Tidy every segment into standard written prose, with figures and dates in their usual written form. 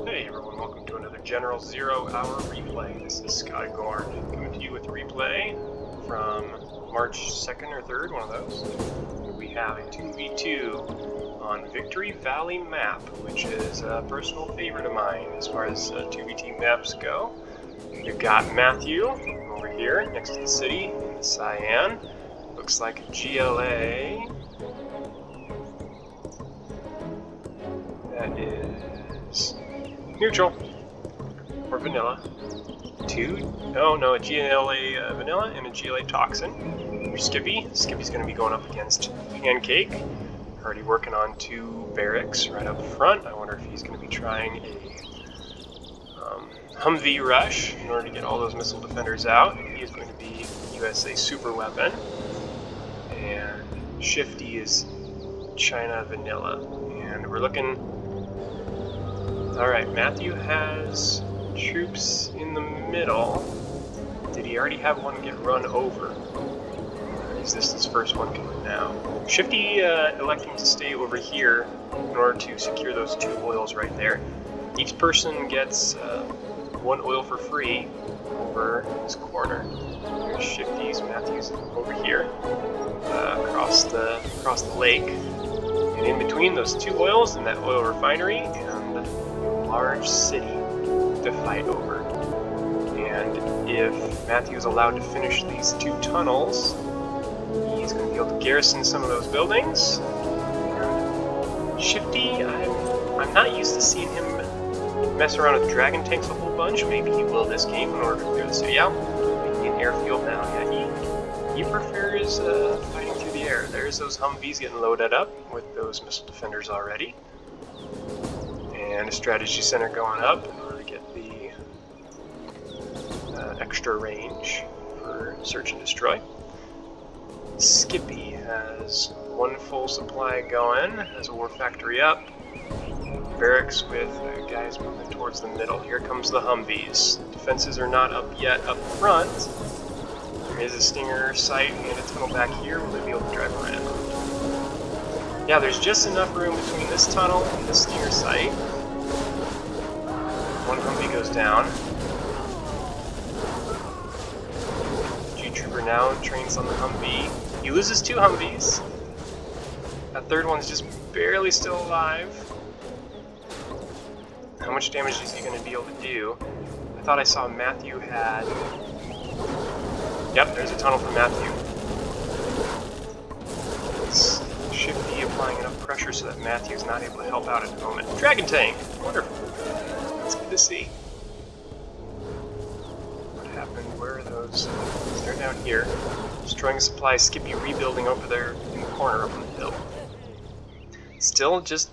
Hey everyone, welcome to another General 0 Hour replay. This is Scottagorn coming to you with a replay from March 2nd or 3rd, one of those. We have a 2v2 on Victory Valley map, which is a personal favorite of mine as far as 2v2 maps go. You've got Matthew over here next to the city in Cyan. Looks like a GLA. That is neutral or vanilla. A GLA vanilla and a GLA toxin. Here's Skippy. Skippy's going to be going up against Pancake. Already working on 2 barracks right up front. I wonder if he's going to be trying a Humvee rush in order to get all those missile defenders out. He is going to be USA super weapon. And Shifty is China vanilla. And we're looking... Alright, Matthew has troops in the middle. Did he already have one get run over? Or is this his first one coming now? Shifty electing to stay over here in order to secure those 2 oils right there. Each person gets 1 oil for free over this corner. There's Shifty's, Matthew's over here, across the lake. And in between those 2 oils and that oil refinery and a large city to fight over. And if Matthew is allowed to finish these 2 tunnels, he's going to be able to garrison some of those buildings. And Shifty, I'm not used to seeing him mess around with dragon tanks a whole bunch. Maybe he will this game in order to clear the city out. Maybe an airfield now. Yeah, he prefers fighting through the air. There's those Humvees getting loaded up with those missile defenders already. And a strategy center going up in order to get the extra range for search and destroy. Skippy has 1 full supply going, has a war factory up. Barracks with guys moving towards the middle. Here comes the Humvees. Defenses are not up yet up front. There is a Stinger site and a tunnel back here. Will they be able to drive around? Yeah, there's just enough room between this tunnel and the Stinger site. 1 Humvee goes down. G-Trooper now trains on the Humvee. He loses 2 Humvees. That 3rd one's just barely still alive. How much damage is he going to be able to do? I thought I saw Matthew had... Yep, there's a tunnel for Matthew. It's Shifty applying enough pressure so that Matthew's not able to help out at the moment. Dragon tank! Wonderful. That's good to see. What happened? Where are those? They're down here. Destroying supplies. Skippy rebuilding over there in the corner up on the hill. Still just...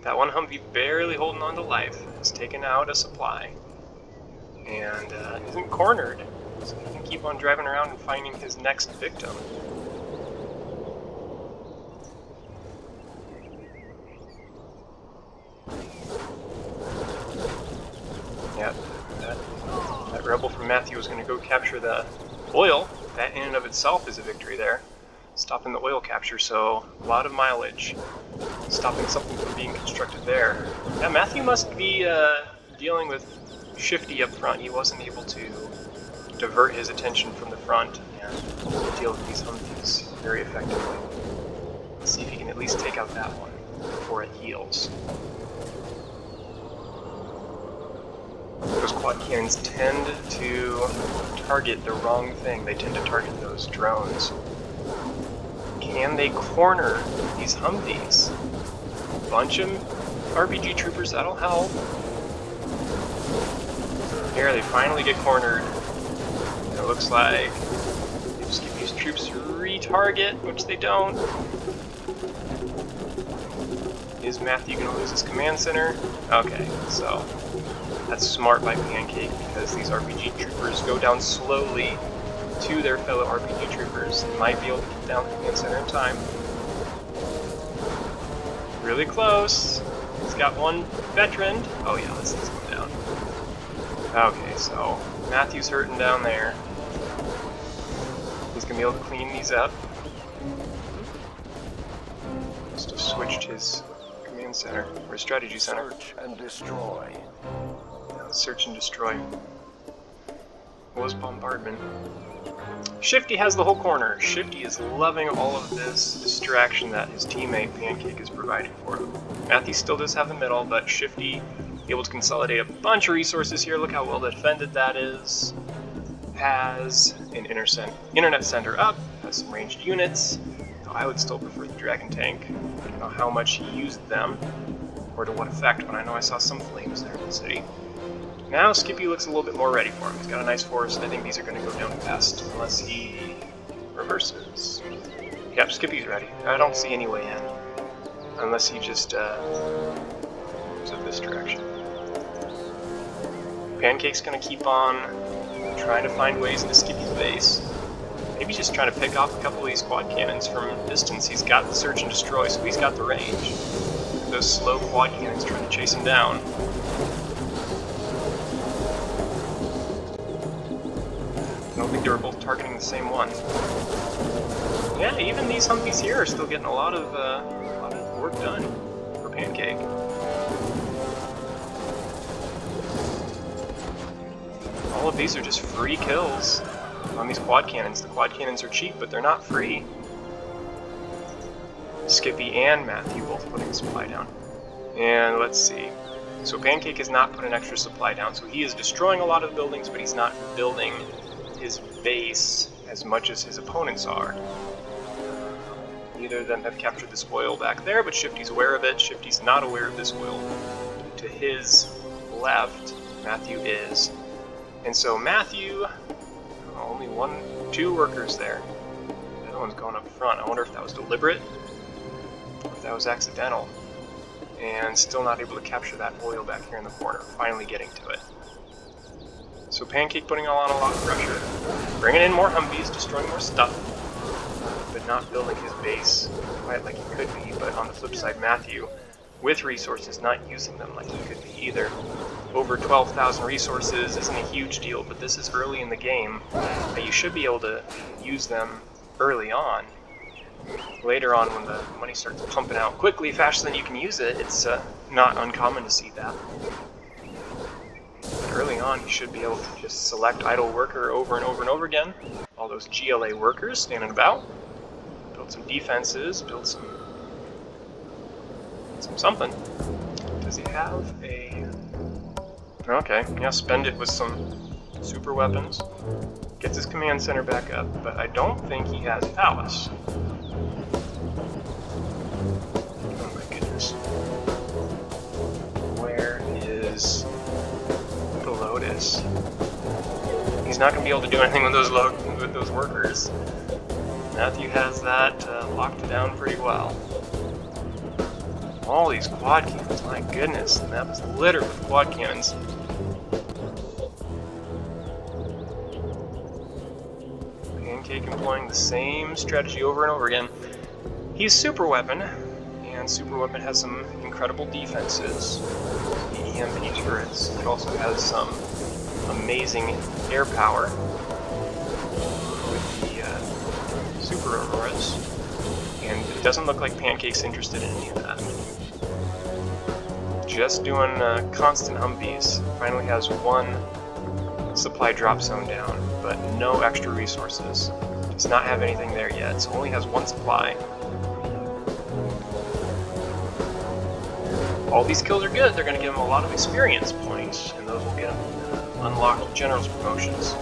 That 1 Humvee barely holding on to life. Has taken out a supply. And isn't cornered. So he can keep on driving around and finding his next victim. Yeah, that rebel from Matthew was going to go capture the oil. That in and of itself is a victory there. Stopping the oil capture, so a lot of mileage. Stopping something from being constructed there. Yeah, Matthew must be dealing with Shifty up front. He wasn't able to divert his attention from the front and deal with these Humvees very effectively. Let's see if he can at least take out that one before it heals. Those quad cannons tend to target the wrong thing. They tend to target those drones. Can they corner these Humvees? Bunch of RPG troopers, that'll help. Here, they finally get cornered. And it looks like if Skippy's troops retarget, which they don't. Is Matthew going to lose his command center? Okay, so that's smart by Pancake because these RPG troopers go down slowly to their fellow RPG troopers and might be able to get down the command center in time. Really close. He's got 1 veteran. Oh yeah, this is going down. Okay, so Matthew's hurting down there. He's going to be able to clean these up. Must have switched his command center, or strategy center. Search and destroy. Now, search and destroy. Was bombardment. Shifty has the whole corner. Shifty is loving all of this distraction that his teammate Pancake is providing for him. Matthew still does have the middle, but Shifty able to consolidate a bunch of resources here. Look how well defended that is. Has an internet center up, has some ranged units. I would still prefer the Dragon Tank. I don't know how much he used them, or to what effect, but I know I saw some flames there in the city. Now Skippy looks a little bit more ready for him. He's got a nice forest. I think these are going to go down fast, unless he reverses. Yep, Skippy's ready. I don't see any way in, unless he just moves up this direction. Pancake's going to keep on trying to find ways into Skippy's base. Maybe just trying to pick off a couple of these quad cannons from distance. He's got the search and destroy, so he's got the range. Those slow quad cannons trying to chase him down. I don't think they were both targeting the same one. Yeah, even these Humvees here are still getting a lot of work done for Pancake. All of these are just free kills on these quad cannons. The quad cannons are cheap, but they're not free. Skippy and Matthew both putting supply down. And let's see. So Pancake has not put an extra supply down, so he is destroying a lot of the buildings, but he's not building his base as much as his opponents are. Neither of them have captured this oil back there, but Shifty's aware of it. Shifty's not aware of this oil. To his left, Matthew is. And so Matthew, only two workers there. The other one's going up front. I wonder if that was deliberate, or if that was accidental. And still not able to capture that oil back here in the corner, finally getting to it. So Pancake putting on a lot of pressure, bringing in more Humvees, destroying more stuff, but not building his base quite like he could be. But on the flip side, Matthew, with resources, not using them like he could be either. Over 12,000 resources isn't a huge deal, but this is early in the game, and you should be able to use them early on. Later on, when the money starts pumping out quickly, faster than you can use it, it's not uncommon to see that. But early on, you should be able to just select idle worker over and over and over again. All those GLA workers standing about. Build some defenses, build some something. Does he have a... Okay, yeah, spend it with some super weapons. Gets his command center back up, but I don't think he has Palace. Oh my goodness. Where is the Lotus? He's not going to be able to do anything with those workers. Matthew has that locked down pretty well. All these quad cannons, my goodness, the map is littered with quad cannons. Pancake employing the same strategy over and over again. He's super weapon, and super weapon has some incredible defenses. The EMP turrets. It also has some amazing air power with the super auroras, and it doesn't look like Pancake's interested in any of that. Just doing constant Humvees. Finally has one supply drop zone down, but no extra resources. Does not have anything there yet, so only has one supply. All these kills are good. They're going to give him a lot of experience points, and those will get him unlocked general's promotions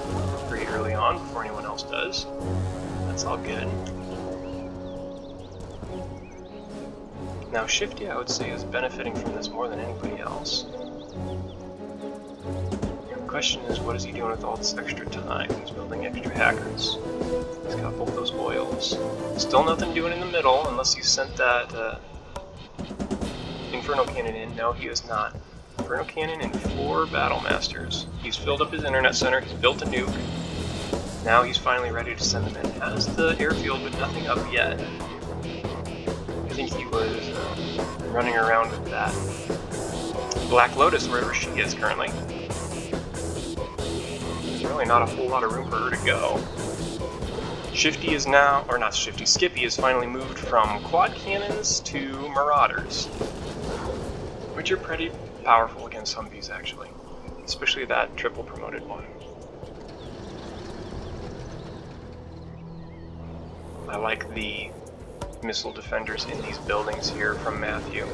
pretty early on before anyone else does. That's all good. Now Shifty, I would say, is benefiting from this more than anybody else. The question is, what is he doing with all this extra time? He's building extra hackers. He's got both those oils. Still nothing doing in the middle, unless you sent that Inferno Cannon in. No, he is not. Inferno Cannon and 4 Battle Masters. He's filled up his internet center, he's built a nuke. Now he's finally ready to send them in. Has the airfield, but nothing up yet. I think he was running around with that Black Lotus wherever she is currently. There's really not a whole lot of room for her to go. Shifty is now, or not Shifty, Skippy has finally moved from quad cannons to marauders. which are pretty powerful against Humvees, actually. Especially that triple promoted one. I like the missile defenders in these buildings here from Matthew.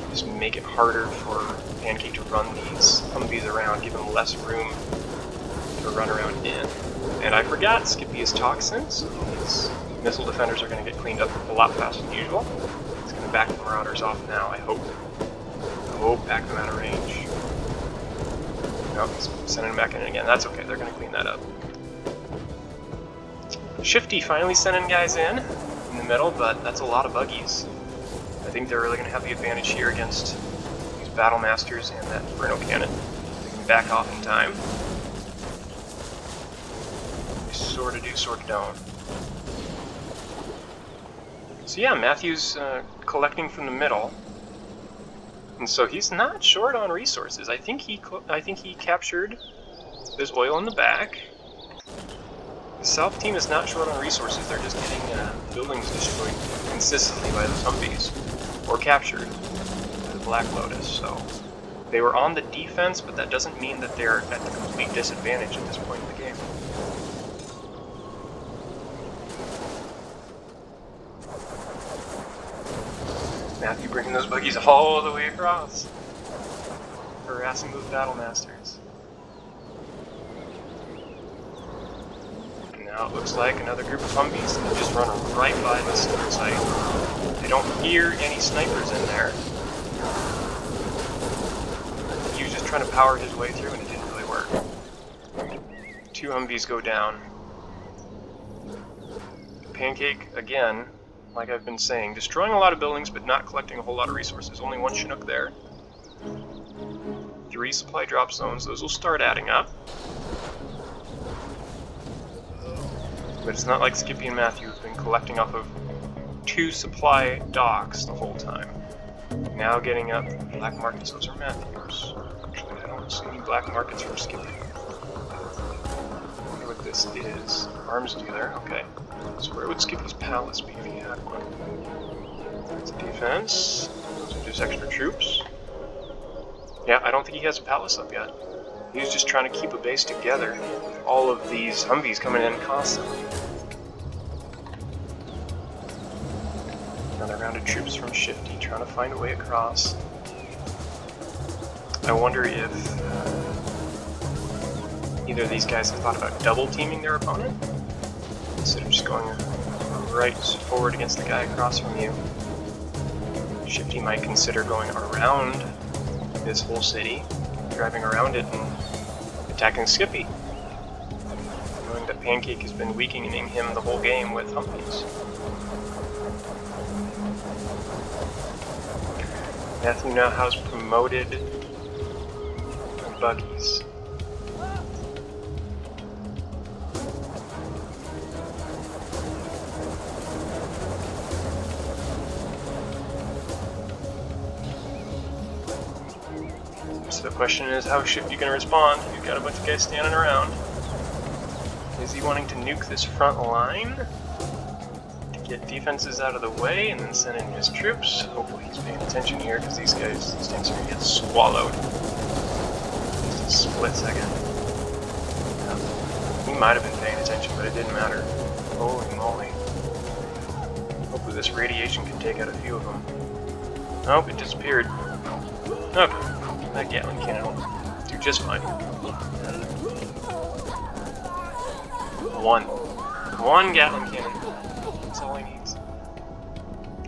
Just make it harder for Pancake to run these Humvees around, give him less room to run around in. And I forgot, Skippy is toxin, so these missile defenders are going to get cleaned up a lot faster than usual. It's going to back the Marauders off now, I hope. I hope back them out of range. Nope, he's sending them back in again. That's okay, they're going to clean that up. Shifty finally sending guys in the middle, but that's a lot of buggies. I think they're really going to have the advantage here against these Battle Masters and that Inferno Cannon. They can back off in time. They sort of do, sort of don't. So yeah, Matthew's collecting from the middle, and so he's not short on resources. I think he captured this oil in the back. The South team is not short on resources. They're just getting buildings destroyed consistently by those Humvees, or captured by the Black Lotus. So they were on the defense, but that doesn't mean that they're at the complete disadvantage at this point in the game. Matthew bringing those buggies all the way across, harassing those Battle Masters. And now it looks like another group of Humvees that just run right by the sniper site. They don't hear any snipers in there. He was just trying to power his way through and it didn't really work. 2 Humvees go down. Pancake, again, like I've been saying, destroying a lot of buildings but not collecting a whole lot of resources. Only 1 Chinook there. 3 supply drop zones. Those will start adding up. But it's not like Skippy and Matthew have been collecting off of 2 supply docks the whole time. Now getting up black markets. Those are Matthew's. Actually, I don't see any black markets for Skippy. I wonder what this is. Arms dealer. Okay. So where would Skippy's palace be if he had one? That's a defense. Those are just extra troops. Yeah, I don't think he has a palace up yet. He's just trying to keep a base together with all of these Humvees coming in constantly. Another round of troops from Shifty trying to find a way across. I wonder if either of these guys have thought about double teaming their opponent instead of just going right forward against the guy across from you. Shifty might consider going around this whole city, driving around it and attacking Skippy, knowing that Pancake has been weakening him the whole game with Humvees. Matthew now has promoted buggies. So the question is, how is Shifty going to respond? You've got a bunch of guys standing around. Is he wanting to nuke this front line to get defenses out of the way and then send in his troops? Hopefully he's paying attention here because these tanks are going to get swallowed. Just a split second. He might have been paying attention, but it didn't matter. Holy moly. Hopefully this radiation can take out a few of them. Nope, it disappeared. Okay. That Gatling cannon will do just fine. One Gatling cannon. That's all he needs.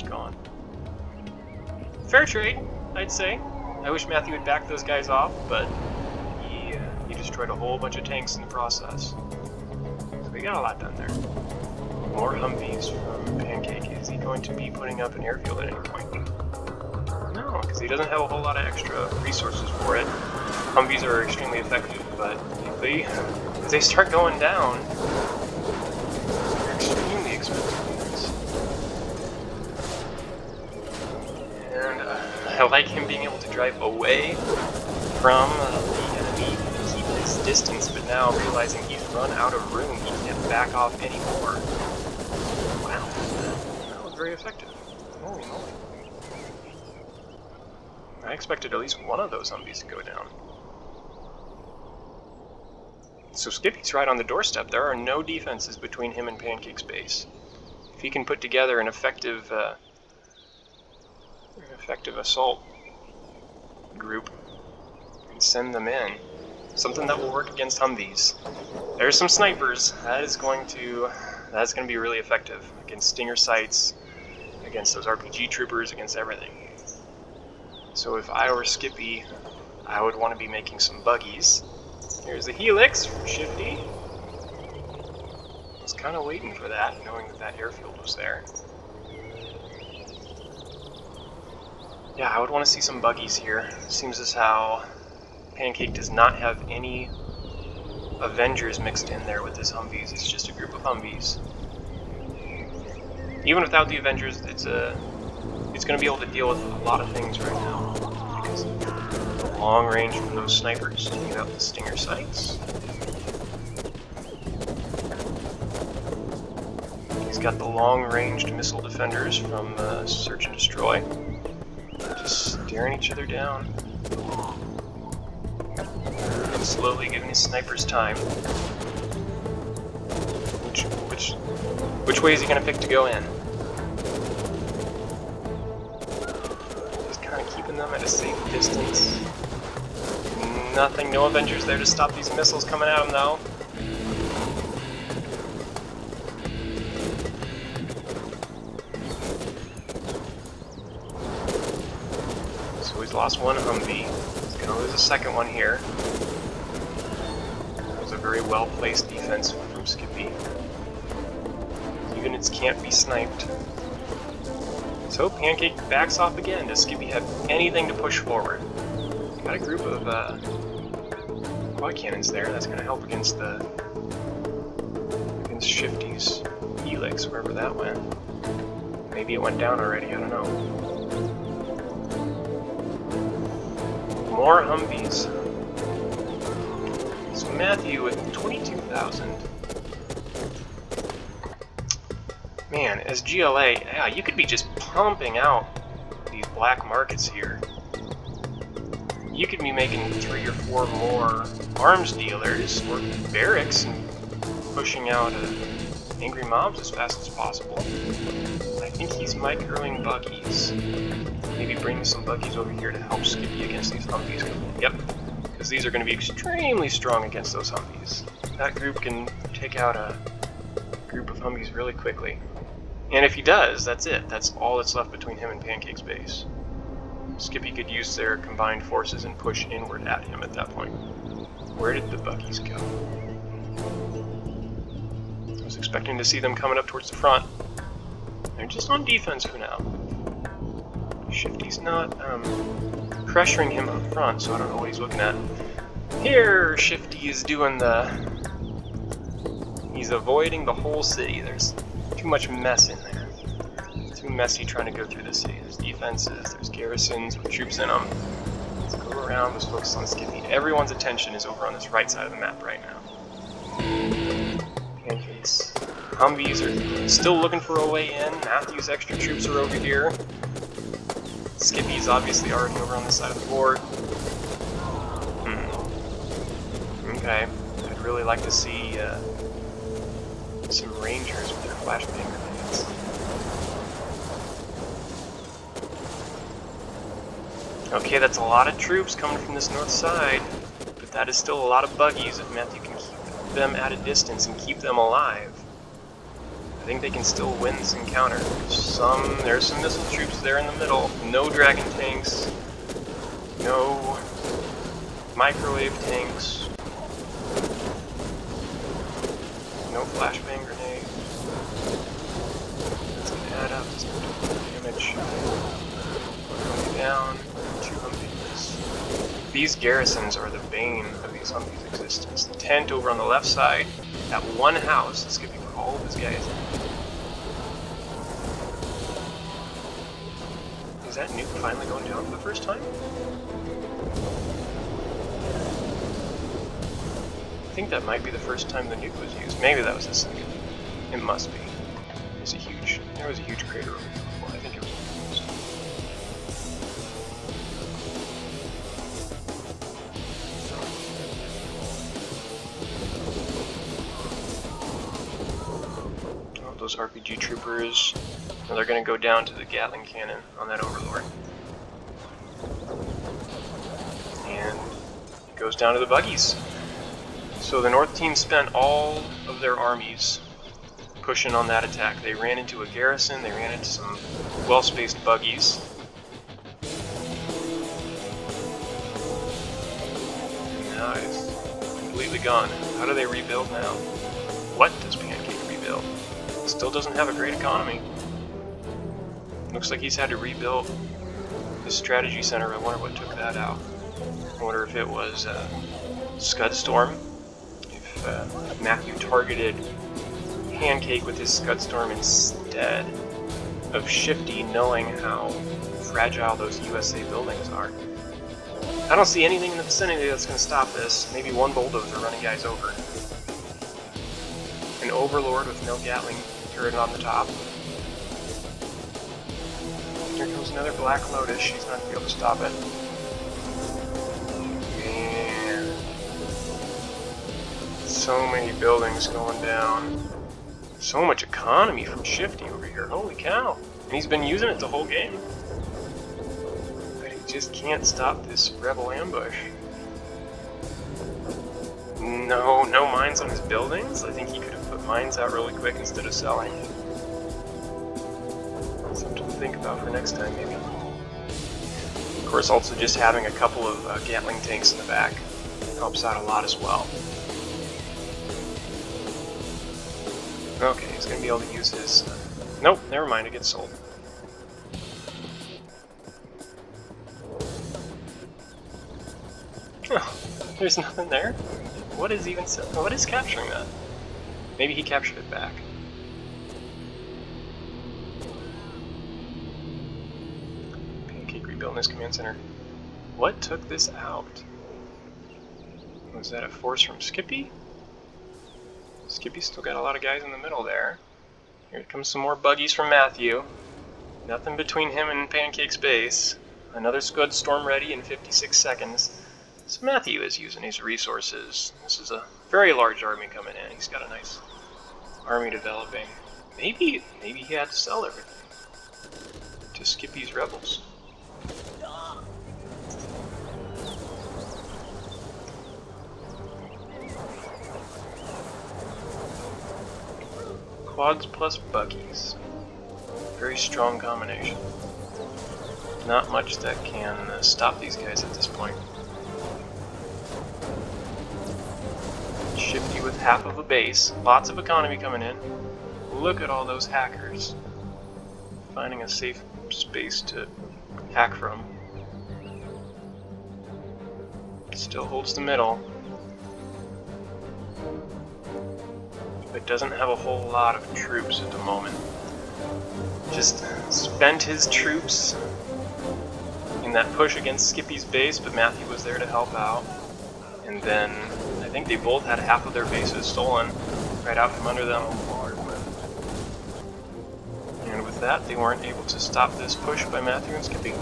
Gone. Fair trade, I'd say. I wish Matthew would back those guys off, but he destroyed a whole bunch of tanks in the process. So we got a lot done there. More Humvees from Pancake. Is he going to be putting up an airfield at any point? No, because he doesn't have a whole lot of extra resources for it. Humvees are extremely effective, but if they start going down, they're extremely expensive. And I like him being able to drive away from the enemy and keep his distance, but now realizing he's run out of room, he can't back off anymore. Wow, that was very effective. Holy moly. I expected at least one of those Humvees to go down. So Skippy's right on the doorstep. There are no defenses between him and Pancake's base. If he can put together an effective assault group and send them in, something that will work against Humvees. There's some snipers. That's going to be really effective against stinger sights, against those RPG troopers, against everything. So if I were Skippy, I would want to be making some buggies. Here's the helix from Shifty. I was kind of waiting for that, knowing that airfield was there. Yeah, I would want to see some buggies here. Seems as how Pancake does not have any Avengers mixed in there with his Humvees. It's just a group of Humvees. Even without the Avengers, it's going to be able to deal with a lot of things right now. Because of the long range from those snipers, taking out the stinger sights. He's got the long-ranged missile defenders from Search and Destroy. Just staring each other down. And slowly giving his snipers time. Which way is he going to pick to go in? Just kind of keeping them at a safe distance. Nothing, no Avengers there to stop these missiles coming at him though. So he's lost one Humvee. He's going to lose a second one here. That was a very well-placed defense from Skippy. Units can't be sniped. So Pancake backs off again. Does Skippy have anything to push forward? Got a group of quad cannons there. That's going to help against Shifty's helix, wherever that went. Maybe it went down already. I don't know. More Humvees. So Matthew with 22,000. Man, as GLA, yeah, you could be just pumping out these black markets here. You could be making 3 or 4 more arms dealers or barracks and pushing out angry mobs as fast as possible. I think he's microing buggies. Maybe bring some buggies over here to help Skippy against these Humvees. Yep, because these are going to be extremely strong against those Humvees. That group can take out a group of Humvees really quickly. And if he does, that's it. That's all that's left between him and Pancake's base. Skippy could use their combined forces and push inward at him at that point. Where did the buggies go? I was expecting to see them coming up towards the front. They're just on defense for now. Shifty's not pressuring him up front, so I don't know what he's looking at. Here, Shifty is doing he's avoiding the whole city. There's too much mess in there. Too messy trying to go through the city. There's defenses, there's garrisons with troops in them. Let's go around, let's focus on Skippy. Everyone's attention is over on this right side of the map right now. Pancake's Humvees are still looking for a way in. Matthew's extra troops are over here. Skippy's obviously already over on this side of the board. Okay, I'd really like to see some rangers with their flashbang grenades. Okay, that's a lot of troops coming from this north side, but that is still a lot of buggies if Matthew can keep them at a distance and keep them alive. I think they can still win this encounter. There's some missile troops there in the middle. No dragon tanks. No microwave tanks. No flashbang grenade. That's going to add up. It's going to do damage. Going down. 2 Humvees. These garrisons are the bane of these Humvees' existence. The tent over on the left side, that one house, is Skippy put all of his guys in. Is that nuke finally going down for the first time? I think that might be the first time the nuke was used. Maybe that was the second. It must be. There was a huge crater over here before. I think it was used. those RPG troopers. Now they're going to go down to the Gatling cannon on that Overlord. And it goes down to the buggies. So the North team spent all of their armies pushing on that attack. They ran into a garrison, they ran into some well-spaced buggies. And now it's completely gone. How do they rebuild now? What does Pancake rebuild? Still doesn't have a great economy. Looks like he's had to rebuild his strategy center. I wonder what took that out. I wonder if it was Scottagorn. If Matthew targeted Pancake with his Scottagorn instead of Shifty, knowing how fragile those USA buildings are. I don't see anything in the vicinity that's going to stop this. Maybe one bulldozer running guys over. An Overlord with no Gatling turret on the top. Here comes another Black Lotus. She's not going to be able to stop it. Man. So many buildings going down. So much economy from Shifty over here. Holy cow. And he's been using it the whole game. But he just can't stop this rebel ambush. No mines on his buildings? I think he could have put mines out really quick instead of selling. Something to think about for next time, maybe. Of course, also just having a couple of Gatling tanks in the back helps out a lot as well. Okay, he's going to be able to use his... Nope, never mind, it gets sold. Oh, there's nothing there? What is even... What is capturing that? Maybe he captured it back. Pancake rebuilding his command center. What took this out? Was that a force from Skippy? Skippy's still got a lot of guys in the middle there. Here comes some more buggies from Matthew. Nothing between him and Pancake's base. Another Scud Storm ready in 56 seconds. So Matthew is using his resources. This is a very large army coming in. He's got a nice army developing. Maybe he had to sell everything to Skippy's rebels. Quads plus buggies. Very strong combination. Not much that can stop these guys at this point. Shifty with half of a base. Lots of economy coming in. Look at all those hackers. Finding a safe space to hack from. Still holds the middle. But doesn't have a whole lot of troops at the moment. Just spent his troops in that push against Skippy's base, but Matthew was there to help out. And then I think they both had half of their bases stolen right out from under them. And with that, they weren't able to stop this push by Matthew and Skippy.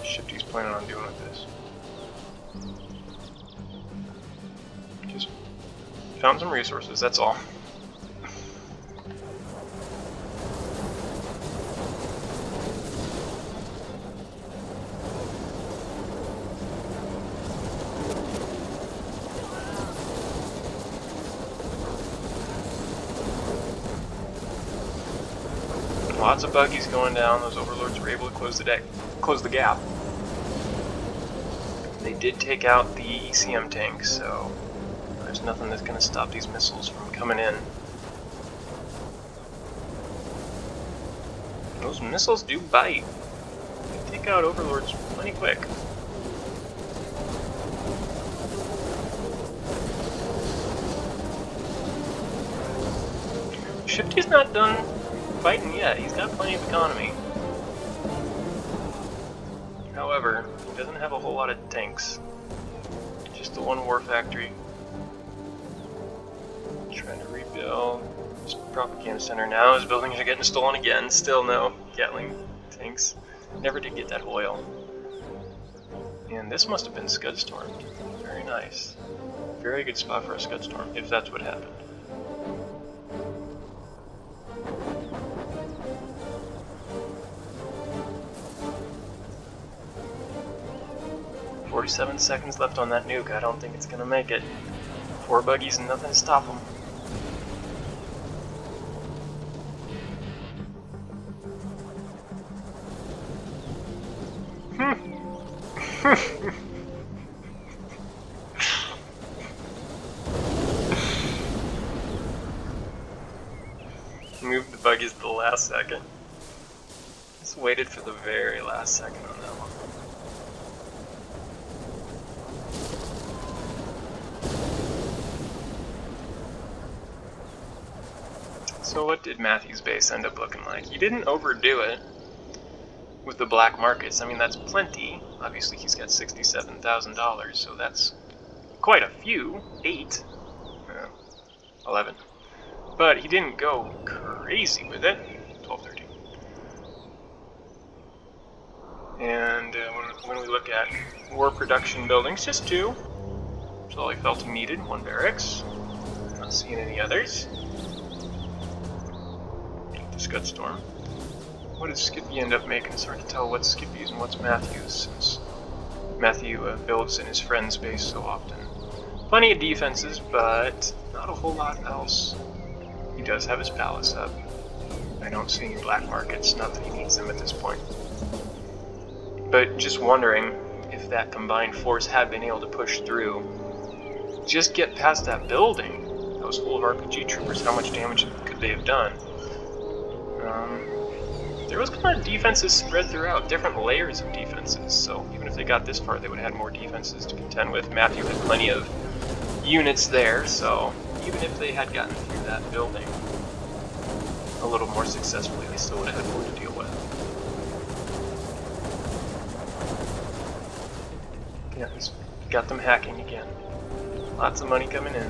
Shifty's planning on doing with this. Just found some resources, that's all. Lots of buggies going down. Those overlords were able to close the gap. They did take out the ECM tanks, so there's nothing that's going to stop these missiles from coming in. Those missiles do bite. They take out overlords plenty quick. Shifty's not done fighting yet. He's got plenty of economy. However, he doesn't have a whole lot of tanks. Just the one war factory. Trying to rebuild his propaganda center now. His buildings are getting stolen again. Still no Gatling tanks. Never did get that oil. And this must have been Scottagorn. Very nice. Very good spot for a Scottagorn, if that's what happened. "47 seconds left on that nuke. I don't think it's gonna make it. 4 buggies and nothing to stop them." Moved the buggies to the last second. Just waited for the very last second on that one. So what did Matthew's base end up looking like? He didn't overdo it with the black markets. I mean, that's plenty. Obviously, he's got $67,000, so that's quite a few. 8. 11. But he didn't go crazy with it. 12, 13. And when we look at war production buildings, just 2. That's all he felt he needed. 1 barracks. Not seeing any others. The Scottagorn. What did Skippy end up making? It's hard to tell what's Skippy's and what's Matthew's, since Matthew builds in his friend's base so often. Plenty of defenses, but not a whole lot else. He does have his palace up. I don't see any black markets, not that he needs them at this point. But just wondering if that combined force had been able to push through, just get past that building that was full of RPG troopers, how much damage could they have done? There was kind of defenses spread throughout, different layers of defenses, so even if they got this far, they would have had more defenses to contend with. Matthew had plenty of units there, so even if they had gotten through that building a little more successfully, they still would have had more to deal with. Yeah, he's got them hacking again. Lots of money coming in.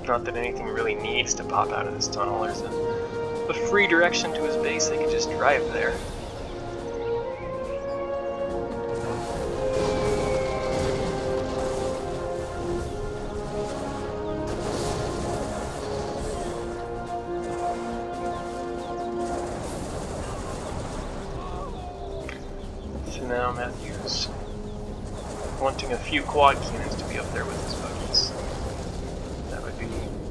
Not that anything really needs to pop out of this tunnel. There's a free direction to his base. They could just drive there. So now Matthew's wanting a few quad cannons to be up there with his buggies. That would be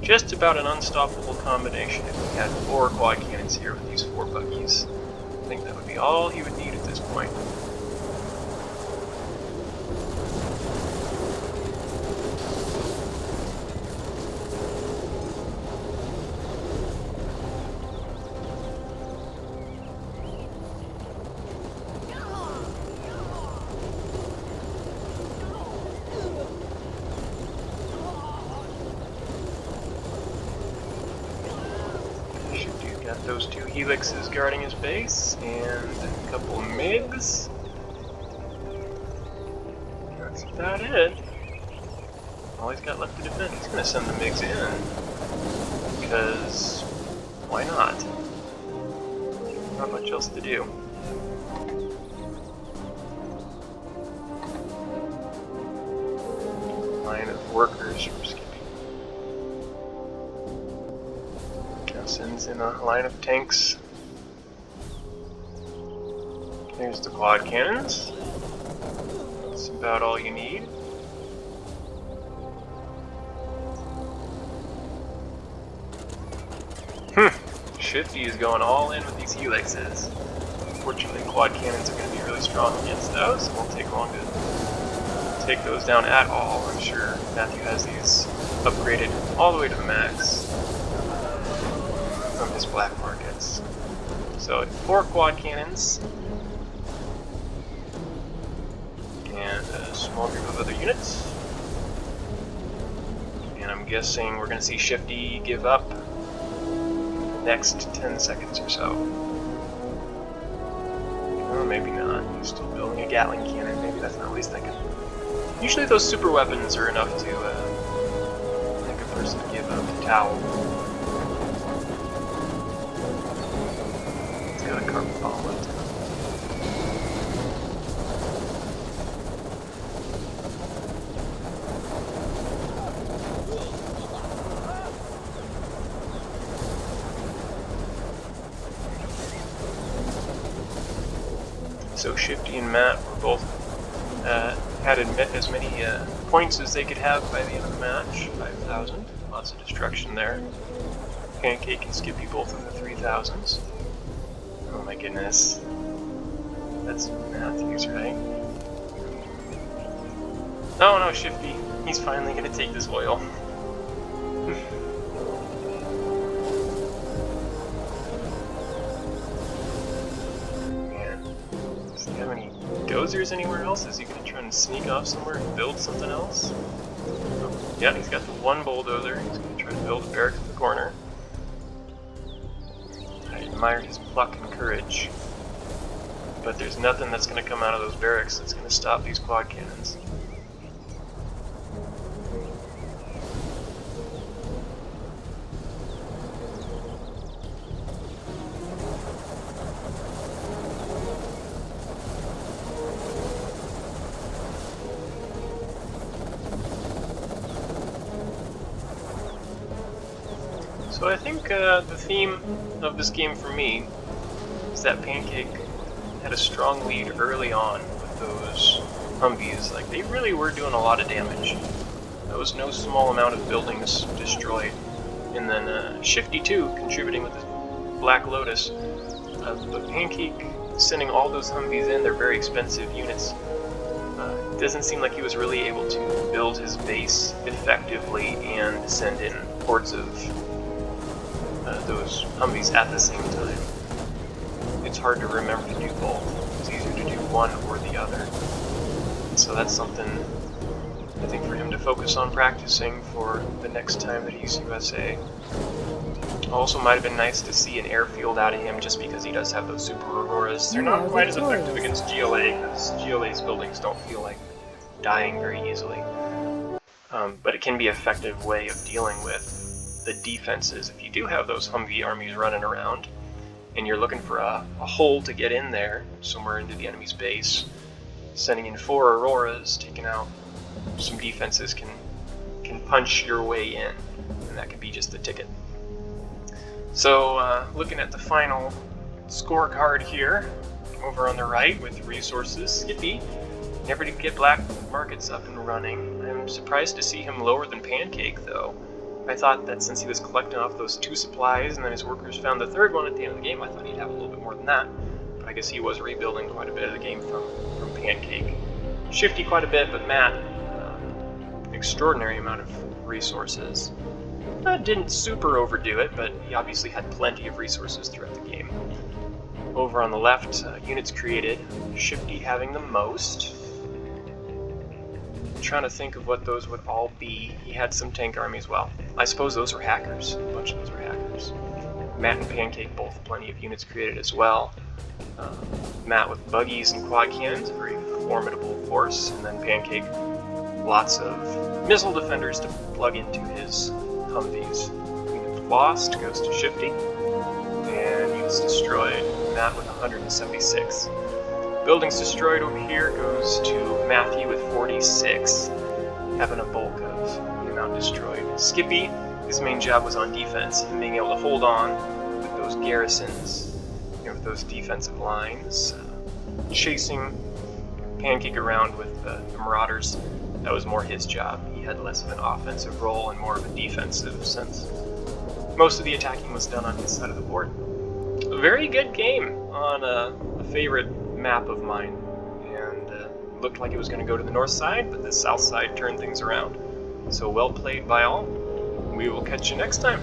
just about an unstoppable combination if we had 4 quad cannons here with these 4 buggies. I think that would be all he would need at this point. Got those 2 helixes guarding his base, and a couple MiGs. That's about it. All he's got left to defend. He's going to send the MiGs in, because why not? Not much else to do. Line of workers from Skippy. Sends in a line of tanks. There's the quad cannons. That's about all you need. Shifty is going all in with these helixes. Unfortunately, quad cannons are going to be really strong against those. It won't take long to take those down at all. I'm sure Matthew has these upgraded all the way to the max from his black markets. So 4 quad cannons and a small group of other units. And I'm guessing we're going to see Shifty give up the next 10 seconds or so. Or maybe not. He's still building a Gatling cannon. Maybe that's not what he's thinking. Usually those super weapons are enough to forced to give up the towel. He's got a carpet bomb left. So Shifty and Matt were both had as many points as they could have by the end of the match. 5,000. Lots of destruction there. Pancake and Skippy both in the 3,000s. Oh my goodness. That's Matthews, right? Oh no, Shifty. He's finally gonna take this oil. Have any dozers anywhere else? Is he going to try and sneak off somewhere and build something else? Oh, yeah, he's got the one bulldozer. He's going to try to build a barracks in the corner. I admire his pluck and courage. But there's nothing that's going to come out of those barracks that's going to stop these quad cannons. So I think the theme of this game for me is that Pancake had a strong lead early on with those Humvees. Like, they really were doing a lot of damage. That was no small amount of buildings destroyed. And then Shifty too, contributing with the Black Lotus. But Pancake sending all those Humvees in, they're very expensive units. It doesn't seem like he was really able to build his base effectively and send in hordes of those Humvees at the same time. It's hard to remember to do both. It's easier to do one or the other. So that's something I think for him to focus on practicing for the next time that he's USA. Also might have been nice to see an airfield out of him just because he does have those super auroras. They're not quite as effective against GLA because GLA's buildings don't feel like dying very easily. But it can be an effective way of dealing with the defenses. If you do have those Humvee armies running around and you're looking for a hole to get in there, somewhere into the enemy's base, sending in 4 auroras, taking out some defenses can punch your way in, and that could be just the ticket. So looking at the final scorecard here, over on the right with resources, Skippy never did get black markets up and running. I'm surprised to see him lower than Pancake though. I thought that since he was collecting off those 2 supplies and then his workers found the 3rd one at the end of the game, I thought he'd have a little bit more than that. But I guess he was rebuilding quite a bit of the game from Pancake. Shifty quite a bit, but Matt, an extraordinary amount of resources. Didn't super overdo it, but he obviously had plenty of resources throughout the game. Over on the left, units created, Shifty having the most. Trying to think of what those would all be. He had some tank armies. Well, I suppose those were hackers. A bunch of those were hackers. Matt and Pancake both plenty of units created as well. Matt with buggies and quad cannons, a very formidable force, and then Pancake, lots of missile defenders to plug into his Humvees. Units lost goes to Shifty, and units destroyed, Matt with 176. Buildings destroyed over here goes to Matthew with 46, having a bulk of the amount destroyed. Skippy, his main job was on defense and being able to hold on with those garrisons, with those defensive lines, chasing Pancake around with the Marauders. That was more his job. He had less of an offensive role and more of a defensive, since most of the attacking was done on his side of the board. A very good game on a favorite map of mine, and looked like it was going to go to the north side, but the south side turned things around. So well played by all. We will catch you next time.